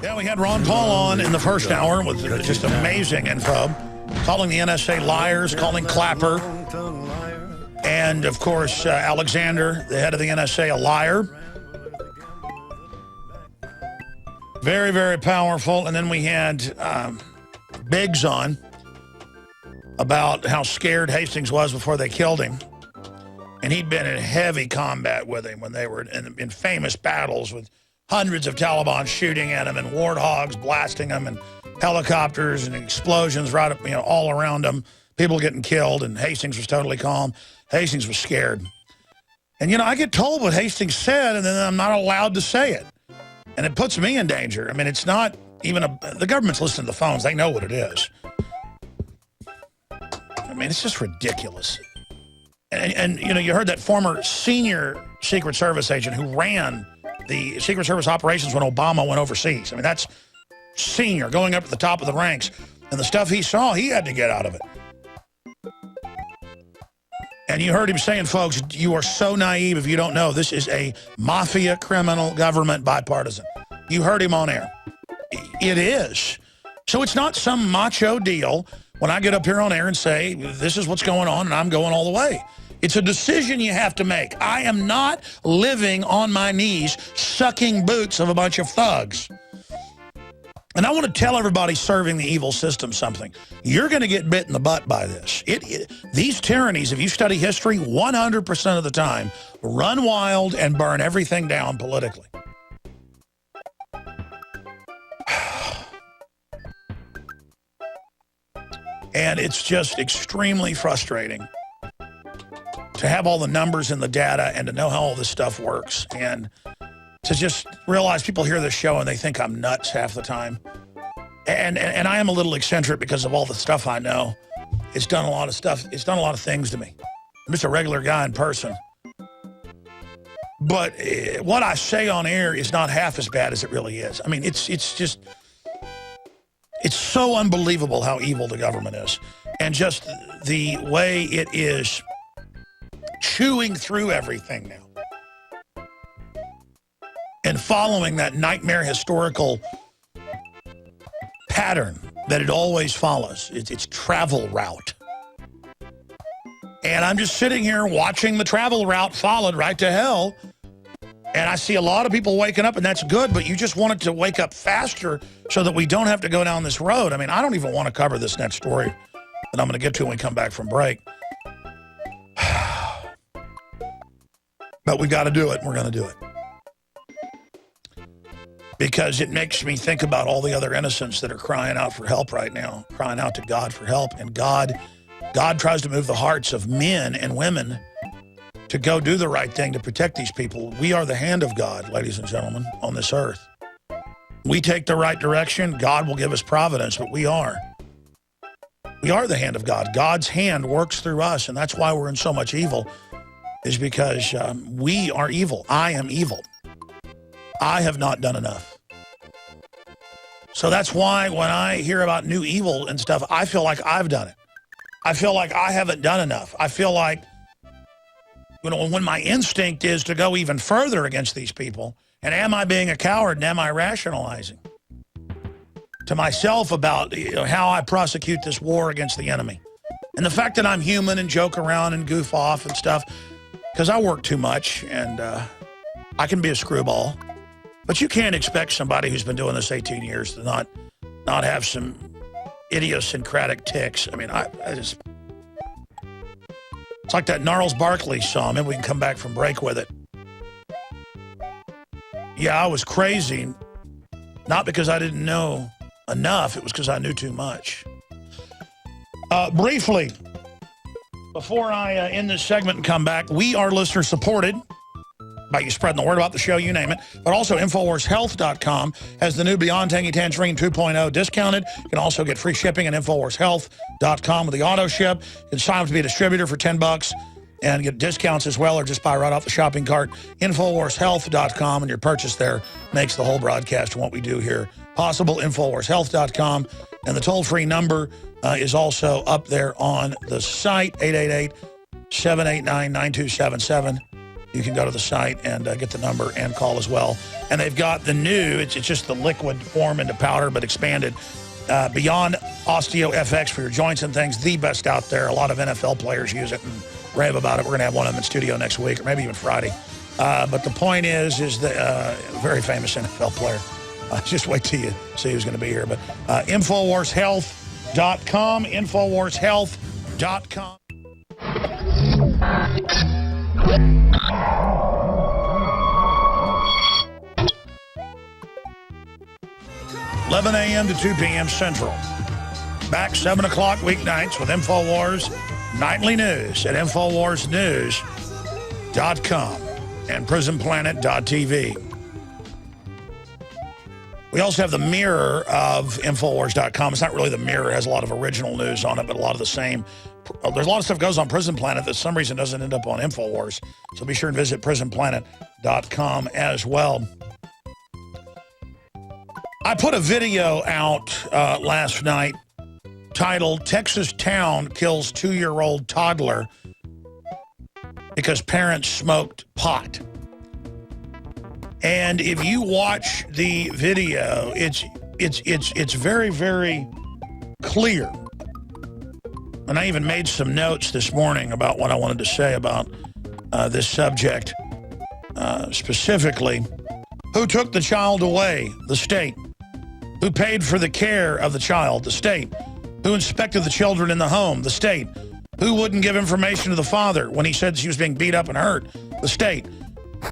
Yeah, we had Ron Paul on in the first hour with just amazing info, calling the NSA liars, calling Clapper, and, of course, Alexander, the head of the NSA, a liar. Very, very powerful. And then we had Biggs on about how scared Hastings was before they killed him. And he'd been in heavy combat with him when they were in famous battles with hundreds of Taliban shooting at him and warthogs blasting him and helicopters and explosions right up, all around him, people getting killed, and Hastings was totally calm. Hastings was scared. And, I get told what Hastings said, and then I'm not allowed to say it. And it puts me in danger. I mean, it's not even the government's listening to the phones. They know what it is. I mean, it's just ridiculous. And you heard that former senior Secret Service agent who ran the Secret Service operations when Obama went overseas. I mean, that's senior, going up to the top of the ranks. And the stuff he saw, he had to get out of it. And you heard him saying, folks, you are so naive if you don't know. This is a mafia, criminal, government, bipartisan. You heard him on air. It is. So it's not some macho deal when I get up here on air and say, this is what's going on, and I'm going all the way. It's a decision you have to make. I am not living on my knees, sucking boots of a bunch of thugs. And I want to tell everybody serving the evil system something. You're going to get bit in the butt by this. These tyrannies, if you study history, 100% of the time, run wild and burn everything down politically. And it's just extremely frustrating to have all the numbers and the data and to know how all this stuff works. And to just realize people hear this show and they think I'm nuts half the time. And I am a little eccentric because of all the stuff I know. It's done a lot of stuff. It's done a lot of things to me. I'm just a regular guy in person. But what I say on air is not half as bad as it really is. I mean, it's so unbelievable how evil the government is. And just the way it is chewing through everything now. And following that nightmare historical pattern that it always follows. It's travel route. And I'm just sitting here watching the travel route followed right to hell. And I see a lot of people waking up, and that's good, but you just want it to wake up faster so that we don't have to go down this road. I mean, I don't even want to cover this next story that I'm going to get to when we come back from break. But we've got to do it, and we're going to do it. Because it makes me think about all the other innocents that are crying out for help right now, crying out to God for help. And God tries to move the hearts of men and women to go do the right thing to protect these people. We are the hand of God, ladies and gentlemen, on this earth. We take the right direction, God will give us providence, but we are the hand of God. God's hand works through us, and that's why we're in so much evil, is because we are evil. I am evil. I have not done enough. So that's why when I hear about new evil and stuff, I feel like I've done it. I feel like I haven't done enough. I feel like, when my instinct is to go even further against these people, and am I being a coward and am I rationalizing to myself about how I prosecute this war against the enemy? And the fact that I'm human and joke around and goof off and stuff, because I work too much and I can be a screwball. But you can't expect somebody who's been doing this 18 years to not have some idiosyncratic tics. I mean, I just... It's like that Gnarls Barkley song. Maybe we can come back from break with it. Yeah, I was crazy, not because I didn't know enough. It was because I knew too much. Briefly, before I end this segment and come back, we are listener supported by you spreading the word about the show, you name it. But also InfoWarsHealth.com has the new Beyond Tangy Tangerine 2.0 discounted. You can also get free shipping at InfoWarsHealth.com with the auto ship. You can sign up to be a distributor for $10 and get discounts as well, or just buy right off the shopping cart. InfoWarsHealth.com, and your purchase there makes the whole broadcast and what we do here possible. InfoWarsHealth.com, and the toll-free number is also up there on the site, 888-789-9277. you can go to the site and get the number and call as well. And they've got the new, it's just the liquid form into powder, but expanded. Beyond Osteo FX for your joints and things, the best out there. A lot of NFL players use it and rave about it. We're going to have one of them in studio next week, or maybe even Friday. But the point is that very famous NFL player. Just wait till you see who's going to be here. But InfoWarsHealth.com, InfoWarsHealth.com. 11 a.m. to 2 p.m. Central. Back 7 o'clock weeknights with InfoWars Nightly News at InfoWarsNews.com and PrisonPlanet.tv. We also have the mirror of Infowars.com. It's not really the mirror. It has a lot of original news on it, but a lot of the same. There's a lot of stuff goes on Prison Planet that for some reason doesn't end up on Infowars. So be sure and visit PrisonPlanet.com as well. I put a video out last night titled, Texas Town Kills 2-Year-Old Toddler Because Parents Smoked Pot. And if you watch the video, it's very, very clear. And I even made some notes this morning about what I wanted to say about this subject. Specifically, who took the child away? The state. Who paid for the care of the child? The state. Who inspected the children in the home? The state. Who wouldn't give information to the father when he said she was being beat up and hurt? The state.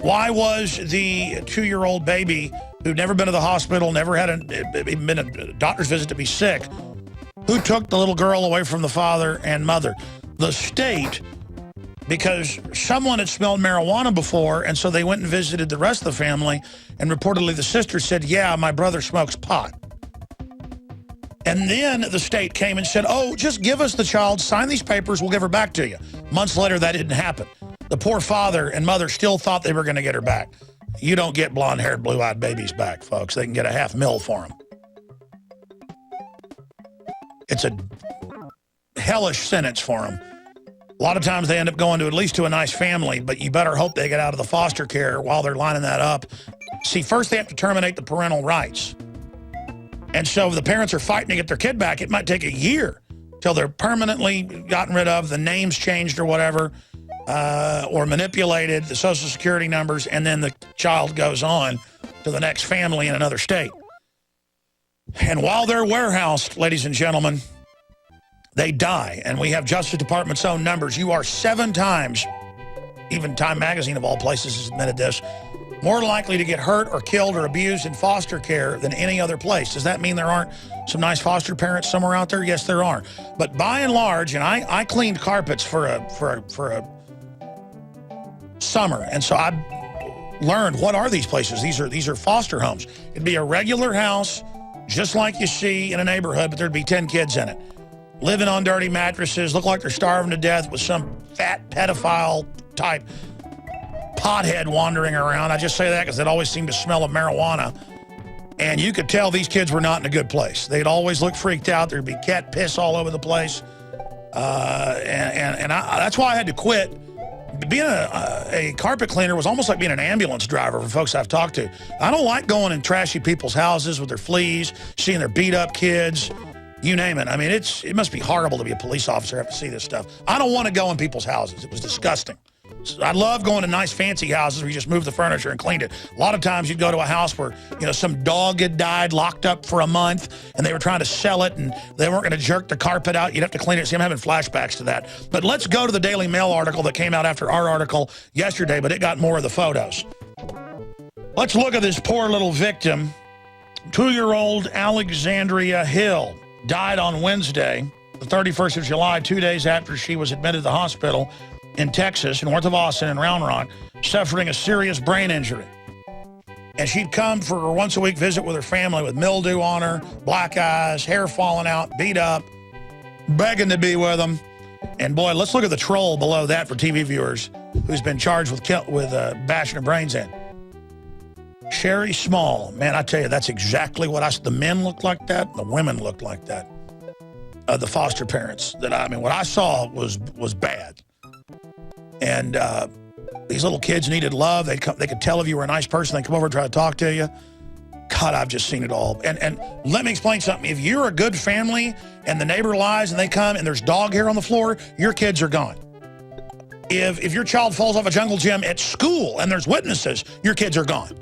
Why was the 2-year-old baby who'd never been to the hospital, never had been a doctor's visit to be sick, who took the little girl away from the father and mother? The state, because someone had smelled marijuana before, and so they went and visited the rest of the family, and reportedly the sister said, yeah, my brother smokes pot. And then the state came and said, oh, just give us the child, sign these papers, we'll give her back to you. Months later, that didn't happen. The poor father and mother still thought they were going to get her back. You don't get blonde-haired, blue-eyed babies back, folks. They can get a $500,000 for them. It's a hellish sentence for them. A lot of times they end up going to at least to a nice family, but you better hope they get out of the foster care while they're lining that up. See, first they have to terminate the parental rights. And so if the parents are fighting to get their kid back, it might take a year till they're permanently gotten rid of, the names changed or whatever, or manipulated, the social security numbers, and then the child goes on to the next family in another state. And while they're warehoused, ladies and gentlemen, they die. And we have Justice Department's own numbers. You are 7 times, even Time Magazine of all places has admitted this, more likely to get hurt or killed or abused in foster care than any other place. Does that mean there aren't some nice foster parents somewhere out there? Yes, there are. But by and large, and I cleaned carpets for a summer, and so I learned, what are these places? These are foster homes. It'd be a regular house, just like you see in a neighborhood, but there'd be 10 kids in it, living on dirty mattresses, look like they're starving to death with some fat pedophile type pothead wandering around. I just say that because it always seemed to smell of marijuana. And you could tell these kids were not in a good place. They'd always look freaked out. There'd be cat piss all over the place. That's why I had to quit. Being a carpet cleaner was almost like being an ambulance driver for folks I've talked to. I don't like going in trashy people's houses with their fleas, seeing their beat up kids, you name it. I mean, it must be horrible to be a police officer, have to see this stuff. I don't want to go in people's houses. It was disgusting. I love going to nice fancy houses where you just move the furniture and cleaned it. A lot of times you'd go to a house where, you know, some dog had died, locked up for a month, and they were trying to sell it, and they weren't going to jerk the carpet out. You'd have to clean it. See, I'm having flashbacks to that. But let's go to the Daily Mail article that came out after our article yesterday, but it got more of the photos. Let's look at this poor little victim. 2-year-old Alexandria Hill died on Wednesday, the 31st of July, 2 days after she was admitted to the hospital in Texas, north of Austin in Round Rock, suffering a serious brain injury. And she'd come for her once-a-week visit with her family with mildew on her, black eyes, hair falling out, beat up, begging to be with them. And boy, let's look at the troll below that for TV viewers, who's been charged with bashing her brains in. Sherry Small, man, I tell you, that's exactly what the men looked like that, the women looked like that. The foster parents what I saw was bad. And These little kids needed love. They could tell if you were a nice person. They come over and try to talk to you. God, I've just seen it all. And let me explain something. If you're a good family and the neighbor lies and they come and there's dog hair on the floor, your kids are gone. If your child falls off a jungle gym at school and there's witnesses, your kids are gone.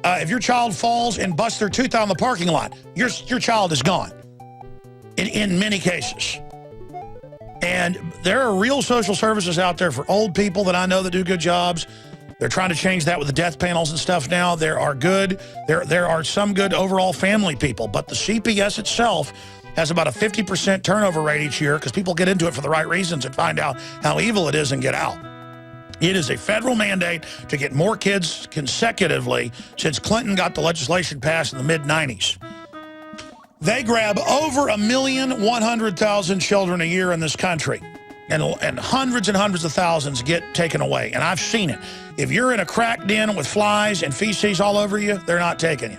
If your child falls and busts their tooth out in the parking lot, your child is gone. In many cases. And there are real social services out there for old people that I know that do good jobs. They're trying to change that with the death panels and stuff now. There are some good overall family people, but the CPS itself has about a 50% turnover rate each year because people get into it for the right reasons and find out how evil it is and get out. It is a federal mandate to get more kids consecutively since Clinton got the legislation passed in the mid-90s. They grab over 1,100,000 children a year in this country, and hundreds of thousands get taken away. And I've seen it. If you're in a crack den with flies and feces all over you, they're not taking you.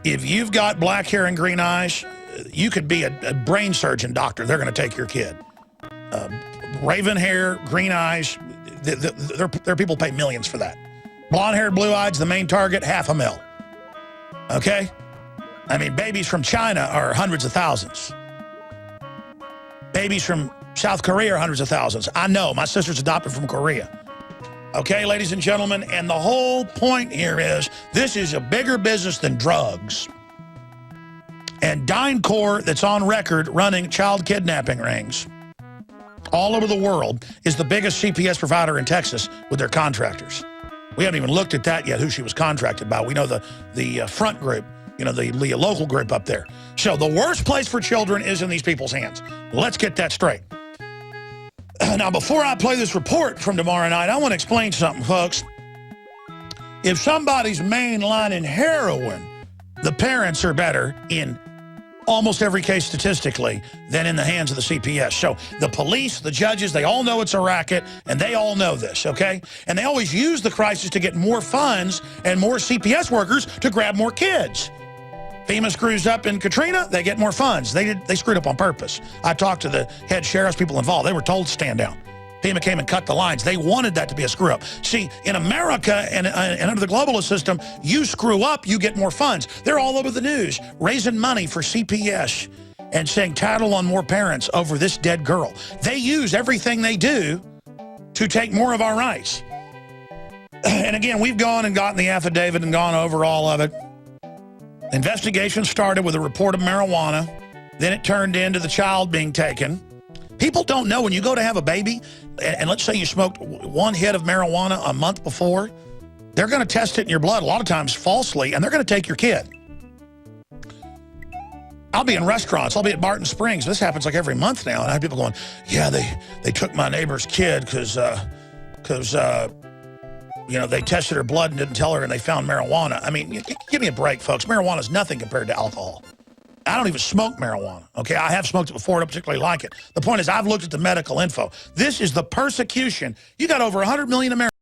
If you've got black hair and green eyes, you could be a brain surgeon doctor. They're going to take your kid. Raven hair, green eyes, there are people pay millions for that. Blonde hair, blue eyes, the main target, $500,000. Okay? I mean, babies from China are hundreds of thousands. Babies from South Korea are hundreds of thousands. I know, my sister's adopted from Korea. Okay, ladies and gentlemen, and the whole point here is this is a bigger business than drugs. And DynCorp, that's on record running child kidnapping rings all over the world, is the biggest CPS provider in Texas with their contractors. We haven't even looked at that yet, who she was contracted by. We know the front group, you know, the local group up there. So the worst place for children is in these people's hands. Let's get that straight. Now, before I play this report from tomorrow night, I want to explain something, folks. If somebody's mainlining heroin, the parents are better in almost every case statistically than in the hands of the CPS. So the police, the judges, they all know it's a racket, and they all know this, okay? And they always use the crisis to get more funds and more CPS workers to grab more kids. FEMA screws up in Katrina, they get more funds. They screwed up on purpose. I talked to the head sheriffs, people involved. They were told to stand down. FEMA came and cut the lines. They wanted that to be a screw up. See, in America and under the globalist system, you screw up, you get more funds. They're all over the news, raising money for CPS and saying tattle on more parents over this dead girl. They use everything they do to take more of our rights. And again, we've gone and gotten the affidavit and gone over all of it. Investigation started with a report of marijuana. Then it turned into the child being taken. People don't know when you go to have a baby, and let's say you smoked one hit of marijuana a month before, they're going to test it in your blood, a lot of times falsely, and they're going to take your kid. I'll be in restaurants. I'll be at Barton Springs. This happens like every month now, and I have people going, yeah, they took my neighbor's kid because you know, they tested her blood and didn't tell her, and they found marijuana. I mean, give me a break, folks. Marijuana is nothing compared to alcohol. I don't even smoke marijuana, okay? I have smoked it before. I don't particularly like it. The point is, I've looked at the medical info. This is the persecution. You got over 100 million Americans.